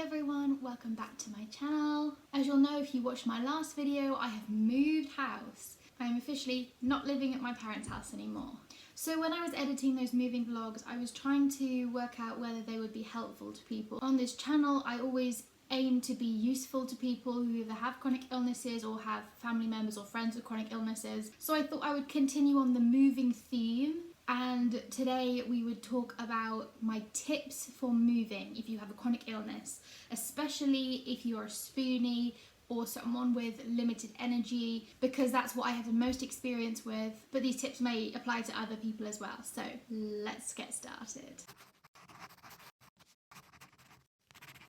everyone, welcome back to my channel. As you'll know if you watched my last video, I have moved house. I am officially not living at my parents' house anymore. So when I was editing those moving vlogs, I was trying to work out whether they would be helpful to people. On this channel, I always aim to be useful to people who either have chronic illnesses or have family members or friends with chronic illnesses. So I thought I would continue on the moving theme. And today we would talk about my tips for moving if you have a chronic illness, especially if you're a spoonie or someone with limited energy, because that's what I have the most experience with, but these tips may apply to other people as well. So let's get started.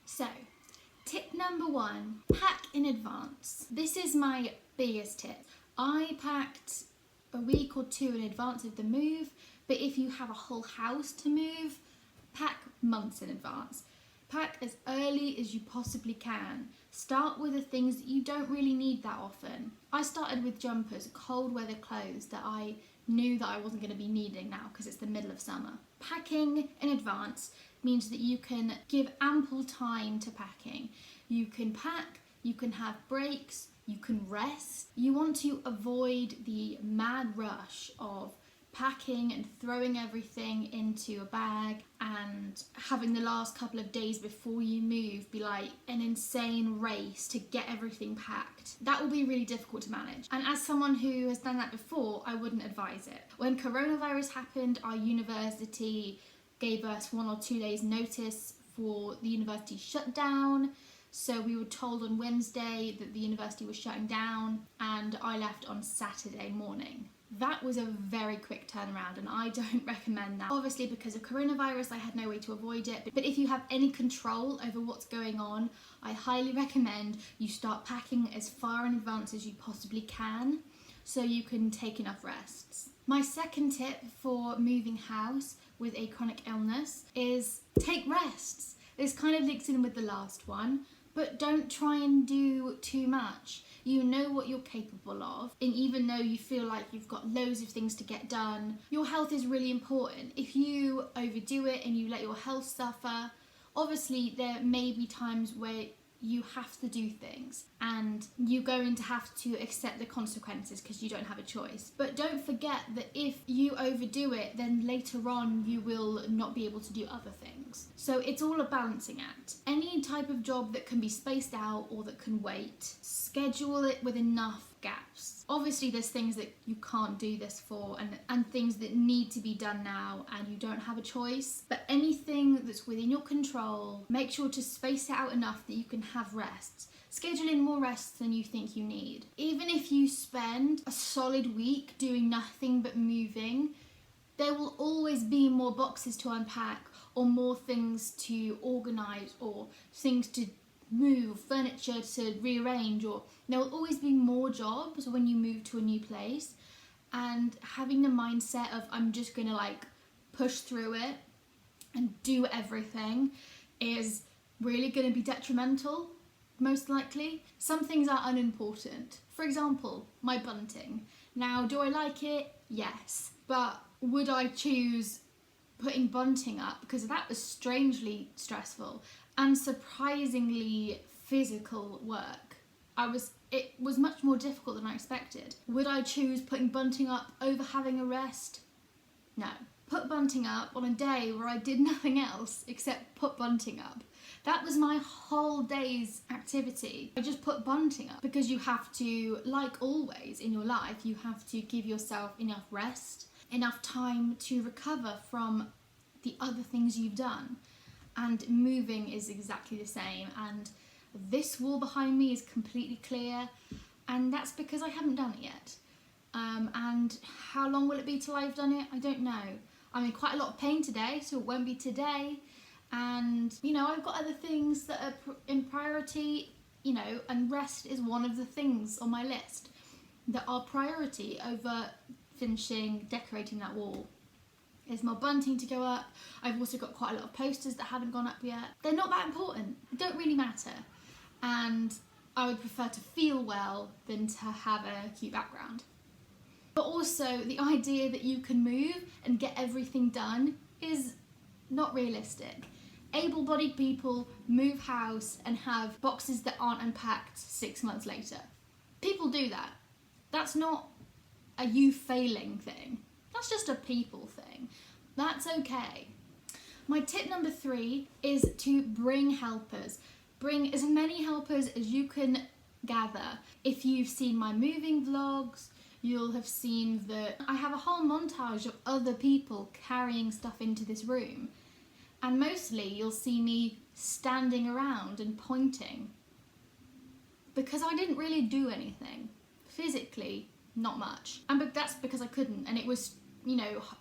So, tip number 1, pack in advance. This is my biggest tip. I packed a week or 2 in advance of the move, but if you have a whole house to move, pack months in advance. Pack as early as you possibly can. Start with the things that you don't really need that often. I started with jumpers, cold weather clothes that I knew that I wasn't going to be needing now because it's the middle of summer. Packing in advance means that you can give ample time to packing. You can pack, you can have breaks, you can rest. You want to avoid the mad rush of packing and throwing everything into a bag and having the last couple of days before you move be like an insane race to get everything packed. That will be really difficult to manage. And as someone who has done that before, I wouldn't advise it. When coronavirus happened, our university gave us 1 or 2 days notice for the university shutdown. So we were told on Wednesday that the university was shutting down, and I left on Saturday morning. That was a very quick turnaround and I don't recommend that. Obviously because of coronavirus I had no way to avoid it, but if you have any control over what's going on, I highly recommend you start packing as far in advance as you possibly can so you can take enough rests. My second tip for moving house with a chronic illness is take rests. This kind of links in with the last one, but don't try and do too much. You know what you're capable of, and even though you feel like you've got loads of things to get done, your health is really important. If you overdo it and you let your health suffer, obviously there may be times where you have to do things and you're going to have to accept the consequences because you don't have a choice. But don't forget that if you overdo it, then later on you will not be able to do other things. So it's all a balancing act. Any type of job that can be spaced out or that can wait, schedule it with enough gaps. Obviously there's things that you can't do this for and things that need to be done now and you don't have a choice, but anything that's within your control, make sure to space it out enough that you can have rests. Schedule in more rests than you think you need. Even if you spend a solid week doing nothing but moving, there will always be more boxes to unpack or more things to organise or things to move, furniture to rearrange, or there will always be more jobs when you move to a new place. And having the mindset of I'm just gonna like push through it and do everything is really gonna be detrimental, most likely. Some things are unimportant. For example, my bunting. Now, do I like it? Yes. But would I choose putting bunting up? Because that was strangely stressful and surprisingly physical work. It was much more difficult than I expected. Would I choose putting bunting up over having a rest? No. Put bunting up on a day where I did nothing else except put bunting up. That was my whole day's activity. I just put bunting up because you have to, like always in your life, you have to give yourself enough rest, enough time to recover from the other things you've done. And moving is exactly the same, and this wall behind me is completely clear, and that's because I haven't done it yet. And how long will it be till I've done it? I don't know. I'm in quite a lot of pain today, so it won't be today, and you know, I've got other things that are in priority, you know, and rest is one of the things on my list that are priority over finishing decorating that wall. There's more bunting to go up. I've also got quite a lot of posters that haven't gone up yet. They're not that important. They don't really matter. And I would prefer to feel well than to have a cute background. But also the idea that you can move and get everything done is not realistic. able-bodied people move house and have boxes that aren't unpacked 6 months later. People do that. That's not a you failing thing. That's just a people thing. That's okay. My tip number 3 is to bring helpers. Bring as many helpers as you can gather. If you've seen my moving vlogs, you'll have seen that I have a whole montage of other people carrying stuff into this room. And mostly you'll see me standing around and pointing. Because I didn't really do anything. Physically, not much. And that's because I couldn't, and it was,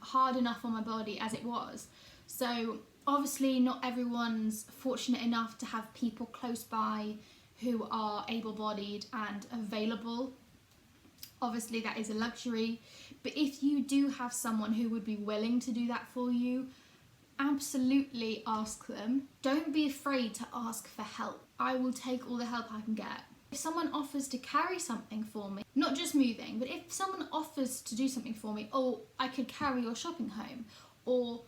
hard enough on my body as it was. So obviously not everyone's fortunate enough to have people close by who are able-bodied and available. Obviously that is a luxury, but if you do have someone who would be willing to do that for you, absolutely ask them. Don't be afraid to ask for help. I will take all the help I can get. If someone offers to carry something for me, not just moving, but if someone offers to do something for me, oh, I could carry your shopping home, or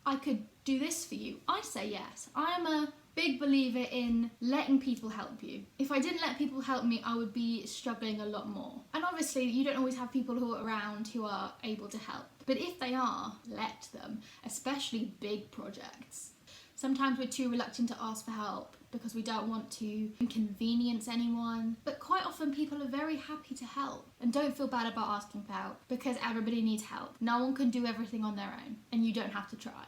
I could do this for you, I say yes. I'm a big believer in letting people help you. If I didn't let people help me, I would be struggling a lot more. And obviously you don't always have people who are around who are able to help. But if they are, let them, especially big projects. Sometimes we're too reluctant to ask for help because we don't want to inconvenience anyone. But quite often people are very happy to help. And don't feel bad about asking for help because everybody needs help. No one can do everything on their own and you don't have to try.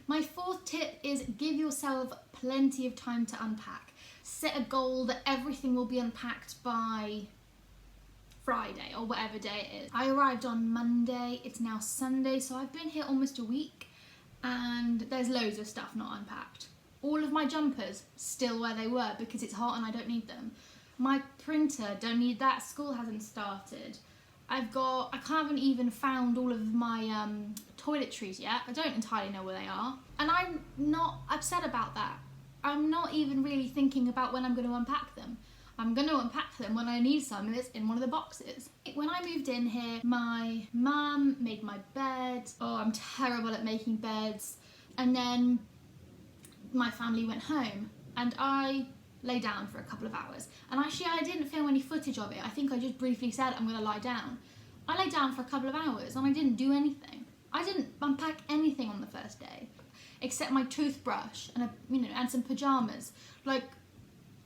My 4th tip is give yourself plenty of time to unpack. Set a goal that everything will be unpacked by Friday or whatever day it is. I arrived on Monday, it's now Sunday, so I've been here almost a week and there's loads of stuff not unpacked. All of my jumpers still where they were because it's hot and I don't need them. My printer, don't need that, school hasn't started. I haven't even found all of my toiletries yet. I don't entirely know where they are. And I'm not upset about that. I'm not even really thinking about when I'm going to unpack them. I'm going to unpack them when I need some and it's in one of the boxes. When I moved in here, my mum made my bed. Oh, I'm terrible at making beds. And then my family went home and I lay down for a couple of hours. And actually I didn't film any footage of it. I think I just briefly said I'm going to lie down. I lay down for a couple of hours and I didn't do anything. I didn't unpack anything on the first day, except my toothbrush and and some pajamas. Like,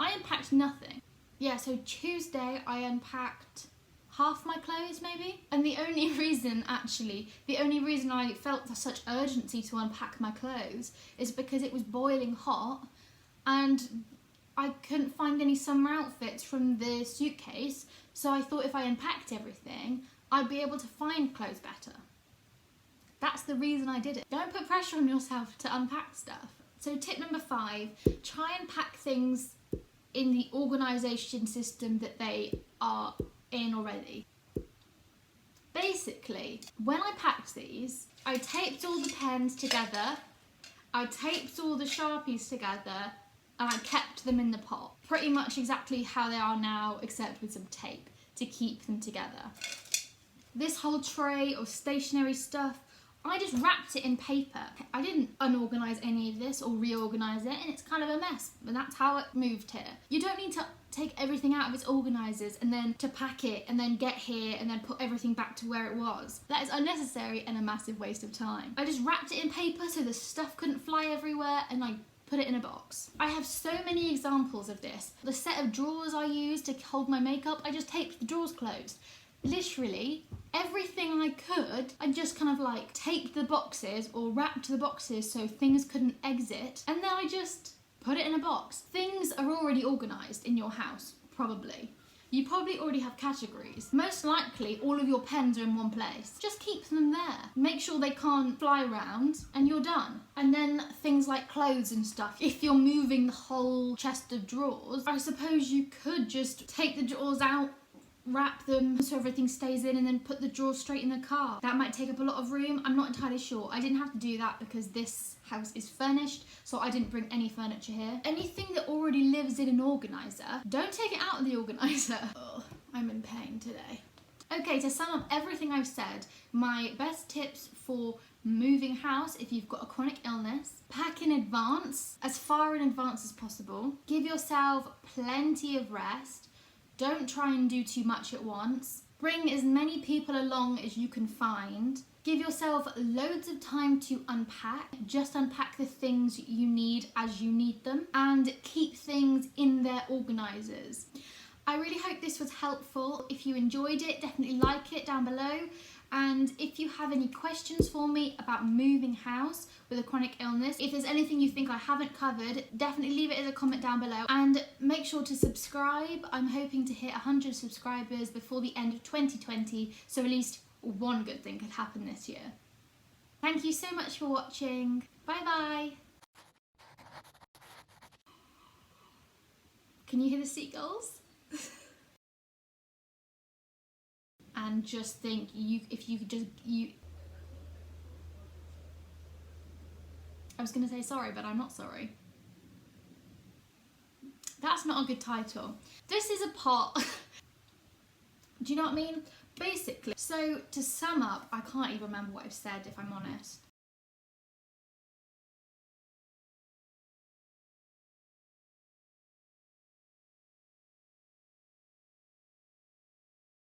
I unpacked nothing. Yeah, so Tuesday I unpacked half my clothes maybe. And the only reason I felt such urgency to unpack my clothes is because it was boiling hot and I couldn't find any summer outfits from the suitcase, so I thought if I unpacked everything, I'd be able to find clothes better. That's the reason I did it. Don't put pressure on yourself to unpack stuff. So tip number 5, try and pack things in the organisation system that they are in already. Basically, when I packed these, I taped all the pens together, I taped all the Sharpies together, and I kept them in the pot. Pretty much exactly how they are now, except with some tape to keep them together. This whole tray of stationery stuff, I just wrapped it in paper. I didn't unorganise any of this or reorganise it, and it's kind of a mess, and that's how it moved here. You don't need to take everything out of its organisers and then to pack it and then get here and then put everything back to where it was. That is unnecessary and a massive waste of time. I just wrapped it in paper so the stuff couldn't fly everywhere and I put it in a box. I have so many examples of this. The set of drawers I used to hold my makeup, I just taped the drawers closed. Literally, everything I could, I just kind of like taped the boxes or wrapped the boxes so things couldn't exit, and then I just put it in a box. Things are already organised in your house, probably. You probably already have categories. Most likely, all of your pens are in one place. Just keep them there. Make sure they can't fly around and you're done. And then things like clothes and stuff. If you're moving the whole chest of drawers, I suppose you could just take the drawers out, wrap them so everything stays in, and then put the drawers straight in the car. That might take up a lot of room. I'm not entirely sure. I didn't have to do that because this house is furnished, so I didn't bring any furniture here. Anything that already lives in an organiser, don't take it out of the organiser. Ugh, I'm in pain today. Okay, to sum up everything I've said, my best tips for moving house if you've got a chronic illness, pack in advance, as far in advance as possible, give yourself plenty of rest, don't try and do too much at once, bring as many people along as you can find, give yourself loads of time to unpack, just unpack the things you need as you need them, and keep things in their organisers. I really hope this was helpful. If you enjoyed it, definitely like it down below. And if you have any questions for me about moving house with a chronic illness, if there's anything you think I haven't covered, definitely leave it as a comment down below. And make sure to subscribe. I'm hoping to hit 100 subscribers before the end of 2020, so at least one good thing could happen this year. Thank you so much for watching. Bye bye. Can you hear the seagulls? And just think, if you could just, I was going to say sorry, but I'm not sorry. That's not a good title. This is a part. Do you know what I mean? Basically, so to sum up, I can't even remember what I've said, if I'm honest.